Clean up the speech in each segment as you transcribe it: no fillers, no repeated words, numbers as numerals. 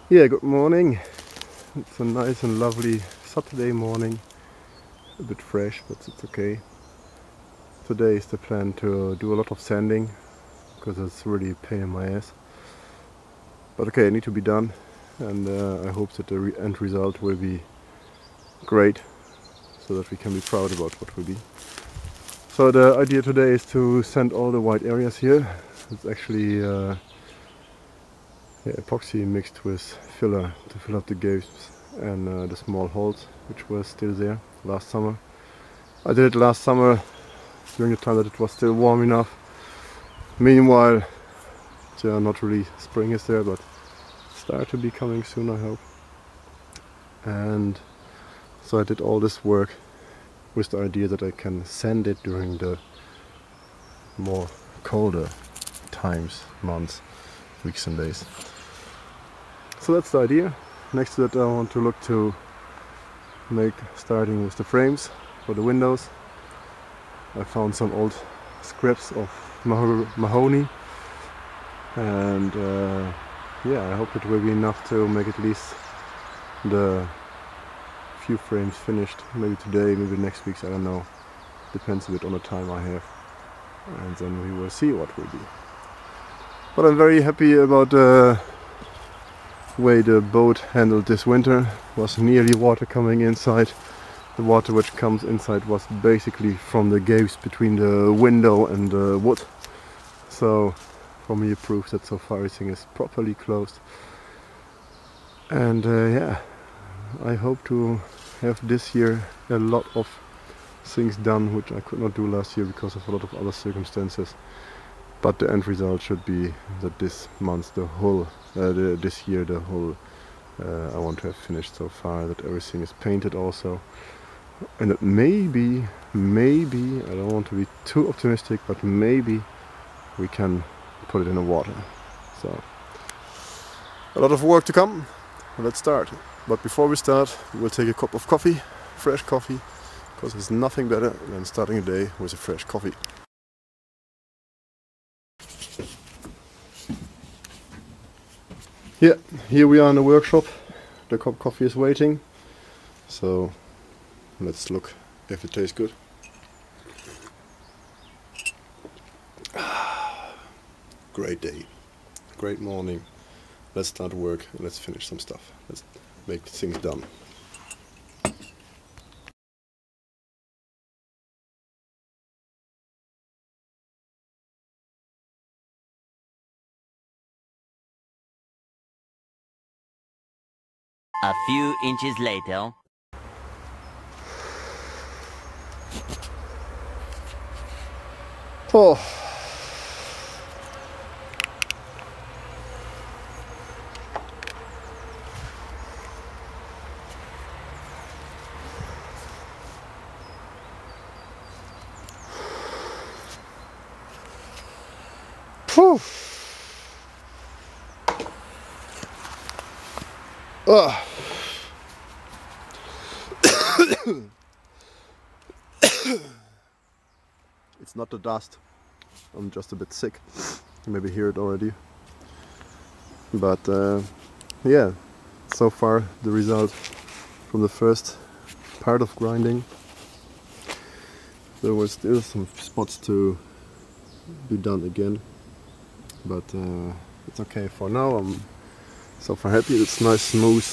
Yeah, good morning. It's a nice and lovely Saturday morning. A bit fresh, but it's okay. Today is the plan to do a lot of sanding because it's really a pain in my ass. But okay, it needs to be done, and I hope that the end result will be great so that we can be proud about what will be. So the idea today is to sand all the white areas here. It's actually epoxy mixed with filler to fill up the gaps and the small holes which were still there last summer. I did it last summer during the time that it was still warm enough. Meanwhile, not really spring is there, but start to be coming soon, I hope. And so I did all this work with the idea that I can sand it during the more colder times, months, weeks and days. So that's the idea. Next to that I want to look to make, starting with the frames for the windows. I found some old scraps of mahogany, and yeah, I hope it will be enough to make at least the few frames finished. Maybe today, maybe next week, I don't know. Depends a bit on the time I have, and then we will see what will be. But I'm very happy about the way the boat handled this winter. Was nearly water coming inside. The water which comes inside was basically from the gaps between the window and the wood. So for me it proves that so far everything is properly closed. And yeah, I hope to have this year a lot of things done which I could not do last year because of a lot of other circumstances. But the end result should be that this month, the whole, this year, the whole, I want to have finished so far, that everything is painted also. And that maybe, I don't want to be too optimistic, but maybe we can put it in the water. So, a lot of work to come. Let's start. But before we start, we'll take a cup of coffee, fresh coffee, because there's nothing better than starting a day with a fresh coffee. Yeah, here we are in the workshop. The cup of coffee is waiting. So let's look if it tastes good. Great day, great morning. Let's start work and let's finish some stuff. Let's make things done. A few inches later. Oh. Whew. It's not the dust. I'm just a bit sick. You maybe hear it already. But yeah, so far the result from the first part of grinding. There were still some spots to be done again, but it's okay for now. I'm so far happy. It's nice, smooth.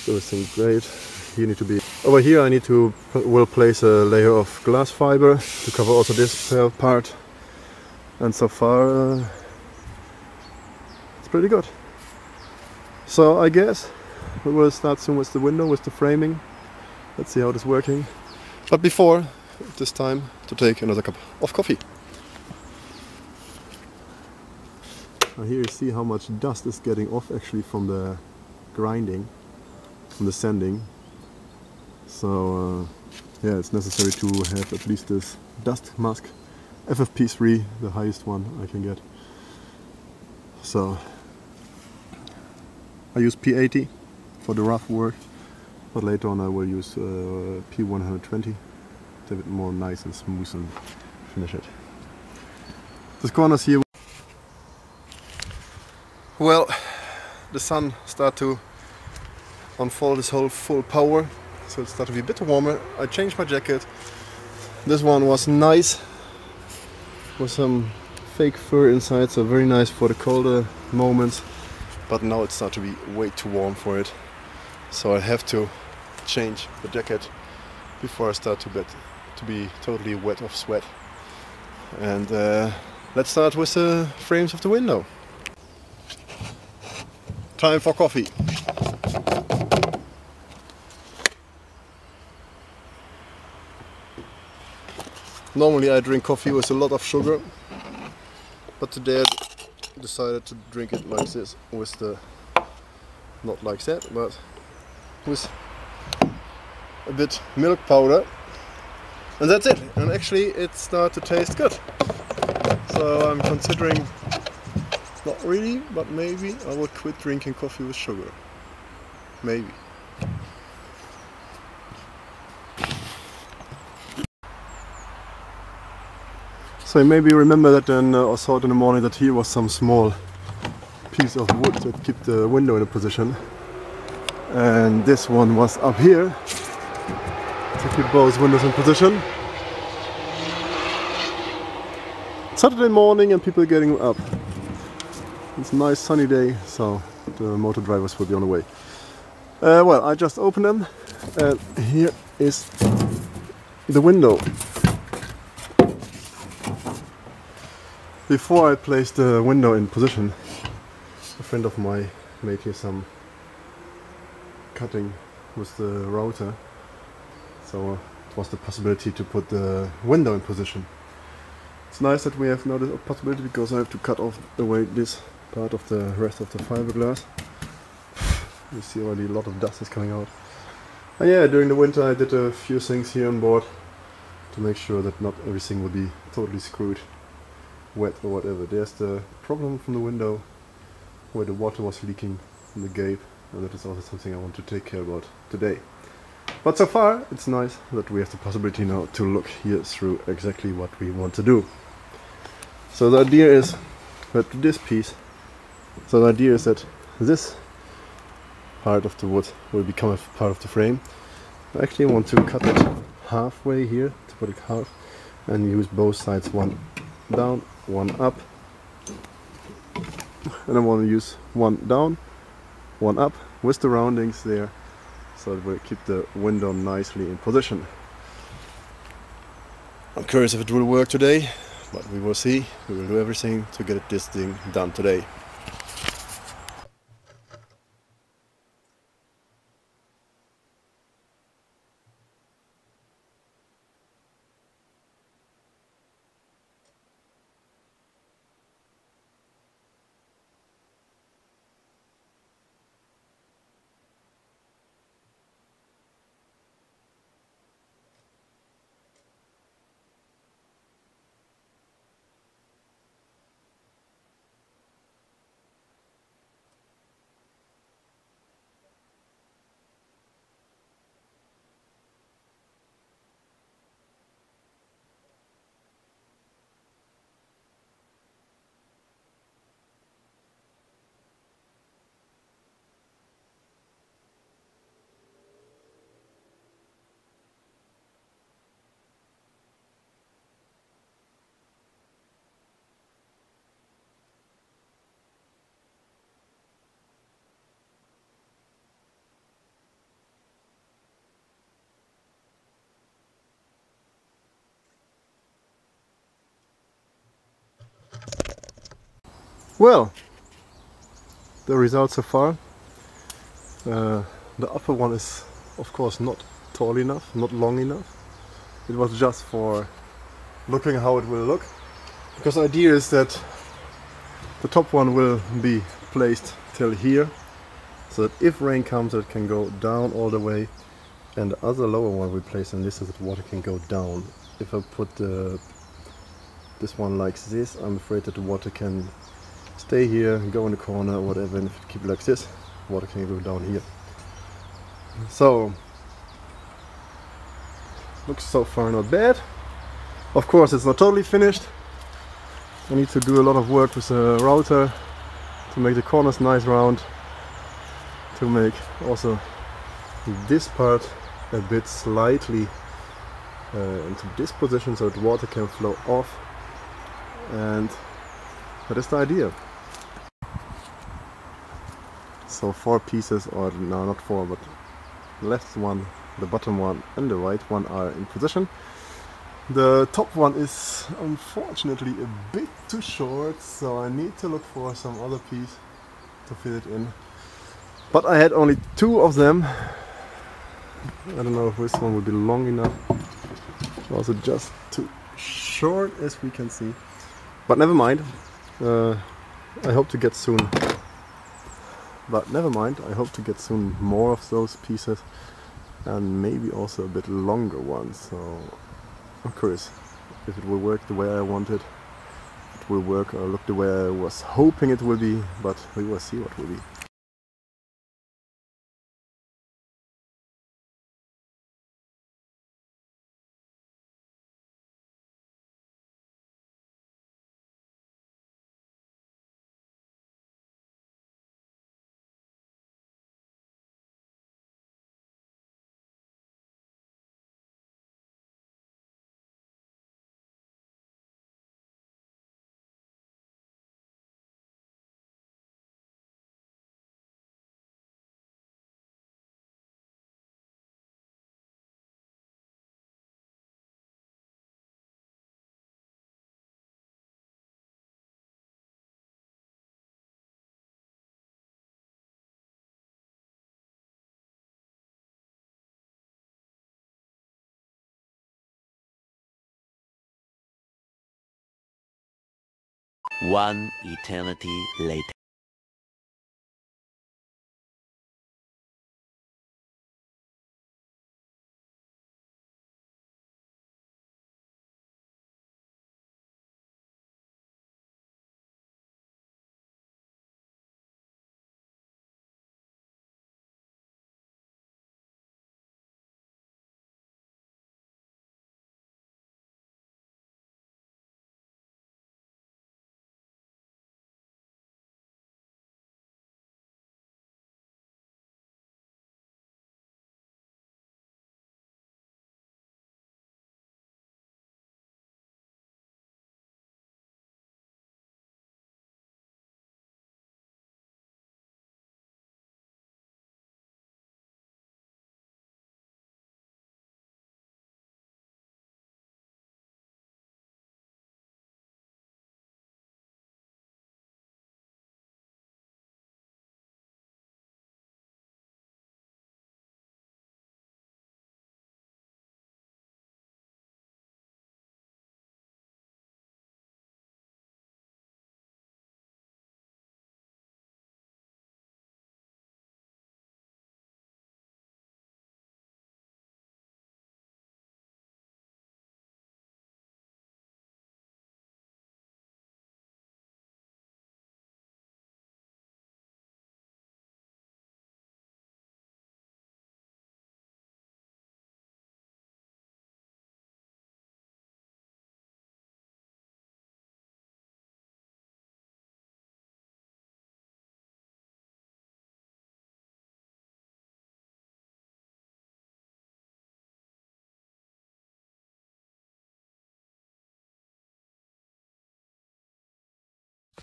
Everything's great. You need to be over here. I need to will place a layer of glass fiber to cover also this part, and so far it's pretty good. So I guess we will start soon with the window, with the framing. Let's see how it is working. But before, this time to take another cup of coffee. Now here you see how much dust is getting off actually from the grinding, from the sanding. So yeah, it's necessary to have at least this dust mask, FFP3, the highest one I can get. So I use P80 for the rough work, but later on I will use P120 to have it more nice and smooth and finish it. This corners here. Well, the sun start to unfold its whole full power, so it started to be a bit warmer. I changed my jacket. This one was nice with some fake fur inside, so very nice for the colder moments, but now it starts to be way too warm for it, so I have to change the jacket before I start to be totally wet of sweat. And let's start with the frames of the window. Time for coffee. Normally I drink coffee with a lot of sugar, but today I decided to drink it like this, with the, not like that, but with a bit milk powder, and that's it. And actually it starts to taste good, so I'm considering, not really, but maybe I would quit drinking coffee with sugar, maybe. So you maybe remember that then I saw it in the morning that here was some small piece of wood that kept the window in a position, and this one was up here to keep both windows in position. Saturday morning and people are getting up. It's a nice sunny day, so the motor drivers will be on the way. Well, I just opened them, and here is the window. Before I placed the window in position, a friend of mine made here some cutting with the router, so it was the possibility to put the window in position. It's nice that we have now the possibility, because I have to cut off away this part of the rest of the fiberglass. You see already a lot of dust is coming out. And yeah, during the winter I did a few things here on board to make sure that not everything will be totally screwed, wet or whatever. There's the problem from the window where the water was leaking from the gape, and that is also something I want to take care about today. But so far it's nice that we have the possibility now to look here through exactly what we want to do. So the idea is that this piece, so the idea is that this part of the wood will become a part of the frame. I actually want to cut it halfway here, to put it half, and use both sides, one down, one up, and I want to use one down, one up, with the roundings there, so it will keep the window nicely in position. I'm curious if it will work today, but we will see. We will do everything to get this thing done today. Well, the results so far. The upper one is of course not tall enough, not long enough. It was just for looking how it will look, because the idea is that the top one will be placed till here, so that if rain comes it can go down all the way, and the other lower one we place in this so that the water can go down. If I put this one like this, I'm afraid that the water can stay here, go in the corner or whatever, and if it keep like this, water can go down here. So, looks so far not bad. Of course it's not totally finished. I need to do a lot of work with the router to make the corners nice round, to make also this part a bit slightly into this position so that water can flow off, and that is the idea. So 4 pieces, or no, not 4, but the left one, the bottom one and the right one are in position. The top one is unfortunately a bit too short, so I need to look for some other piece to fit it in. But I had only 2 of them. I don't know if this one will be long enough. Also just too short, as we can see. But never mind. I hope to get soon. But never mind, I hope to get soon more of those pieces, and maybe also a bit longer ones. So I'm curious if it will work the way I want it. It will work or look the way I was hoping it will be, but we will see what will be. One eternity later.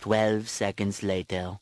Twelve seconds later.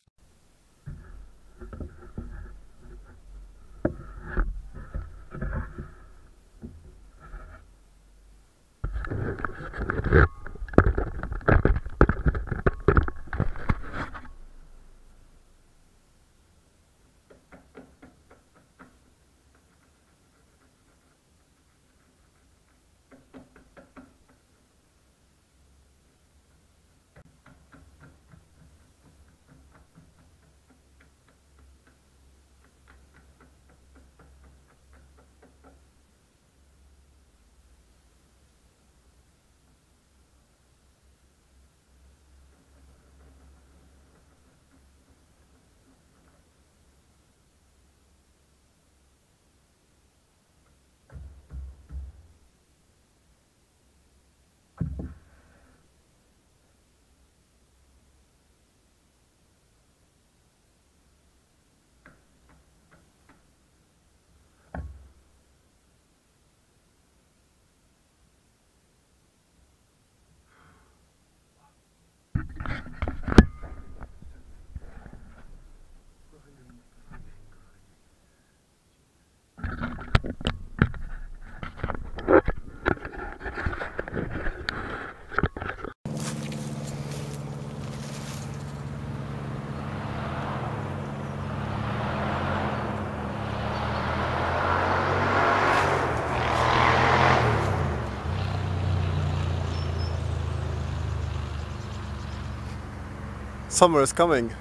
summer is coming.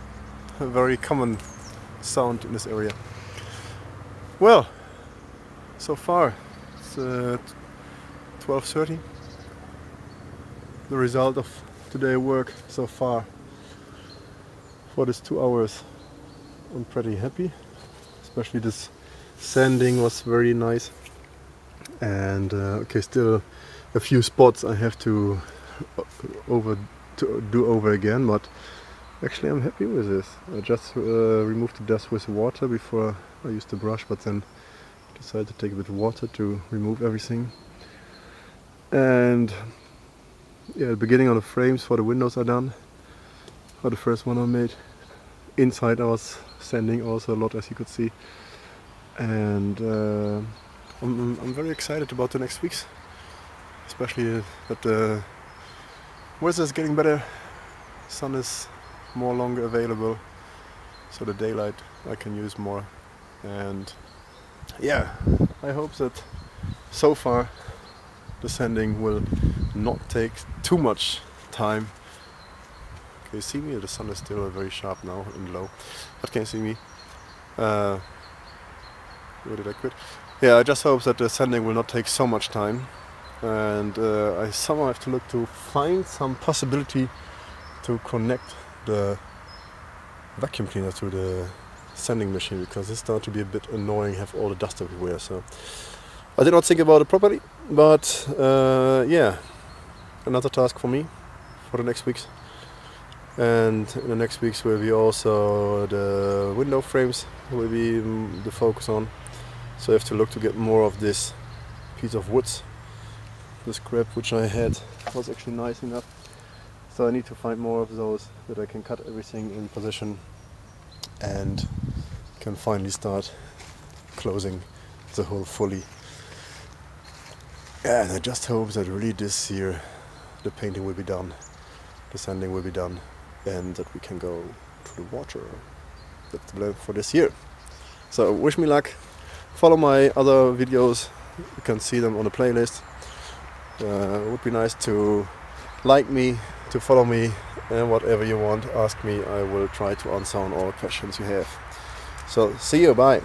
A very common sound in this area. Well, so far it's 12:30. The result of today's work so far for this 2 hours. I'm pretty happy. Especially this sanding was very nice. And okay, still a few spots I have to do over again, but actually I'm happy with this. I just removed the dust with water before I used the brush, but then decided to take a bit of water to remove everything. And yeah, the beginning of the frames for the windows are done. For the first one I made. Inside I was sanding also a lot, as you could see. And I'm very excited about the next weeks. Especially that the weather is getting better. Sun is more longer available, so the daylight I can use more. And yeah, I hope that so far the sanding will not take too much time. Can you see me? The sun is still very sharp now and low, but can you see me? Where did I quit? Yeah, I just hope that the sanding will not take so much time, and I somehow have to look to find some possibility to connect the vacuum cleaner to the sanding machine, because it's starting to be a bit annoying, have all the dust everywhere. So I did not think about it properly, but yeah, another task for me for the next weeks. And in the next weeks will be also the window frames will be the focus on. So I have to look to get more of this piece of wood. The scrap which I had was actually nice enough. So I need to find more of those that I can cut everything in position and can finally start closing the hole fully. And I just hope that really this year the painting will be done, the sanding will be done, and that we can go to the water. That's the plan for this year. So wish me luck. Follow my other videos. You can see them on the playlist. It would be nice to like me, to follow me, and whatever you want, ask me. I will try to answer on all questions you have. So see you, bye.